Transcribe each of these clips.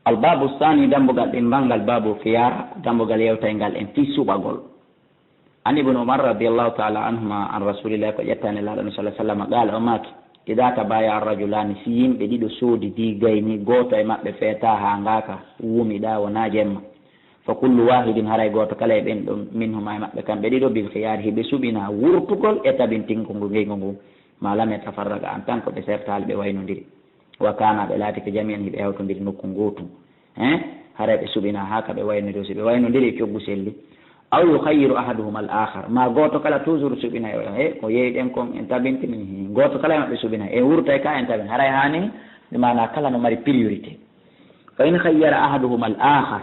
albabu sani dambugal ɗin bangal babu khiyar dambugal yewtaygal en fi suɓagol an ibnu umar radiallahu taala anhuma an rasulillahi ko ƴettani laɗo sallah sallam qala o maki ida tabaya arrajulani si yimɓe ɗiɗo soodi di gayni goto e maɓɓe feeta ha ngaka wumiɗa wona jemma fa kullu wahidin haray goto kala e ɓen ɗon minhuma e maɓɓe kamɓe ɗiɗo bil khiyar hiɓe suɓina wurtugol e tabintinkongo ngeygo ngu malam e tafarraga en tant que ɓe sertali ɓe waynodiri wa kana ɓe laati ko jamian hiɓe hewtodiri nokku gotum haray ɓe suɓina ha ka ɓe waynodiri si ɓe waynodiri coggu selli aw yukhayyiru ahaduhum al akhar ma goto kala toujours suɓina ko yeeyɗen kon en tabintini goto kala e maɓɓe suɓina e wurtay ka en tabin haray hani mana kala no mari priorité fa in khayyara ahaduhum al akhar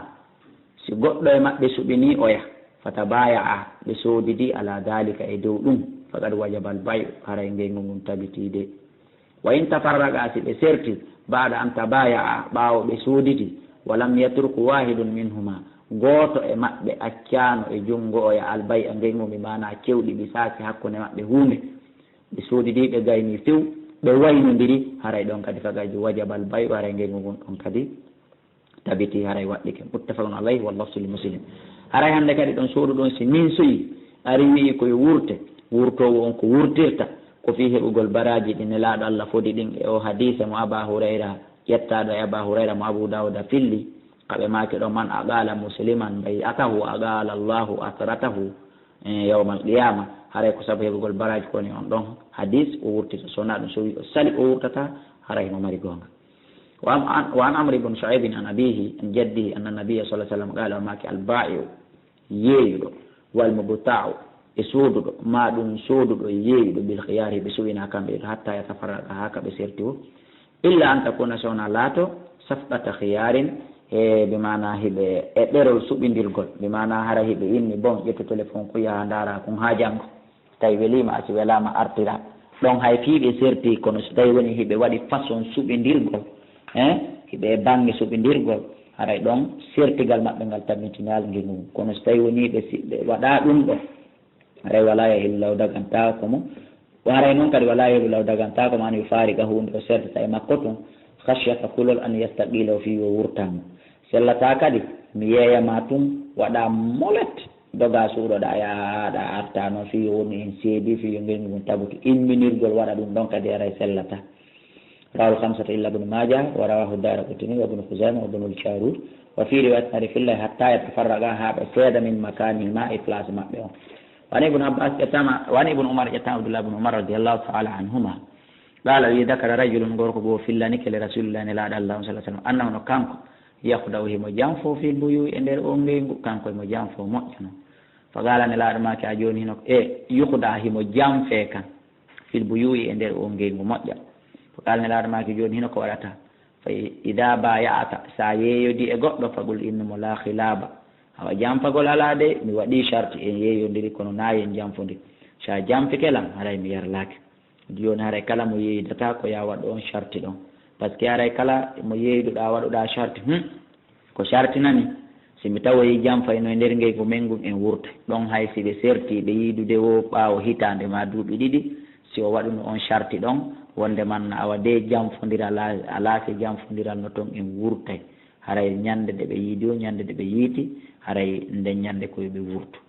si goɗɗo e maɓɓe suɓini oya fatabaya ɓe soodidi ala dalika e dow ɗum faqad wajaba al bayu haray ngeygu ngun tabitide wa in tafarraga si ɓe serti baada an tabaya ɓaawo ɓe soodidi walam yatruku wahidun minhuma gooto e maɓɓe accano e junngo oya albay a ngeygu mi mana kewɗi ɓi saaki hakkunde maɓɓe hunde ɓe soodidi ɓe gayni few ɓe waynodiri haray ɗon kadi fagaji wajaba al bayu haray ngeygu ngun ɗon kadi tabiti haray waɗɗike muttafaqun alayhi wallafsu li muslim haray hannde kadi ɗon soodu ɗon si min soyi ari wii koye wurte wurtowo on ko wurtirta ko fi heɓugol baraji ɗi nelaaɗo allah fodi ɗin e o hadise mo aba hurayra ƴettaɗo e aba hurayra mo abu dawuda filli kaɓe maake ɗo man aqala musliman bay atahu aqala allahu asratahu yawma alqiyama haray ko sabu heɓugol baraji koni on ɗon hadis o wurtita sona ɗum so wi o sali o wurtata haray no mari gonga وعن عمرو بن شعيب عن أبيه عن جده أن النبي صلى الله عليه وسلم قال وماك البائع ييدو والمبتاع يسودو ما دون سودو ييدو بالخيار بسوينا كم حتى يتفرق هكا بسيرته إلا أن تكون سونا لاتو صفقة خيار بمعنى هبه ɓerol suɓindirgol bimana hara hiɓe inni bon ƴetto téléphone ko yaha ndara kon ha janggo tawi welima asi welama artira ɗon hay fiiɓe serti kono so tawi woni hiɓe waɗi façon suɓindirgol hiɓe bange suɓindirgol haray ɗon sertigal maɓɓe ngal tabbitinal ngel kono so tawi woni ɓe waɗa ɗum ɗo haray wala yahilu law dagantako mo haray noon kadi wala yahilu law dagantako mo an wi faariga hunde o sertata e makko toon khashyata kulol an yastaqila o fi o wurtanmo sellata kadi mi yeeyama tum waɗa molet doga suuɗoɗa yaaɗa artano fi woni en seedi fi ngel ngum tabutu imminirgol waɗa ɗum ɗon kadi aray sellata rawal khamsata illa ibn majah wa rawahu daraqutni wa ibn khuzaimah wa ibn al-jarud wa fi riwayat arifillahi hatta yatafarraga haɓe seeda min makani ma e place maɓɓe on wani ibn abbas ƴettama wani ibn umar ƴettama abdullah ibn umar radiallahu taala anhuma qala wi dakara rajulun gorko goo fillani kele rasulillahi ne laaɗa allah sallah sallam annahu no kanko yahdaw himo jam fo fi buyu e nder o ngeygu kanko emo jam fo moƴƴano fa qala ne laaɗo make a joni hino yuhda himo jam fe kan fil buyuyi e nder o ngeygu moƴƴa fa qala ne laaɗo make joni hino ko waɗata fa ida bayata sa yeeyodi e goɗɗo faqul innamo la khilaba awa jampagol ala de mi waɗi charte en yeeyodiri kono nayi en jamfodi sa jamfikelam haray mi yarlake joni haray kala mo yeeydata ko ya waɗo on charte ɗon par ce que haray kala mo yeeyduɗa waɗuɗa charte ko charte nani simi tawoyi jamfayno e nder ngeygu men ngum en wurta ɗon hay si ɓe sertiɓe yiidude o ɓaawo hitande ma duuɓi ɗiɗi si o waɗuno on charte ɗon wonde man awa de jamfodiral alaake jamfodiral no toon en wurtay haray ñande nde ɓe yiidi o ñande nde ɓe yiiti haray nden ñande koye ɓe wurtu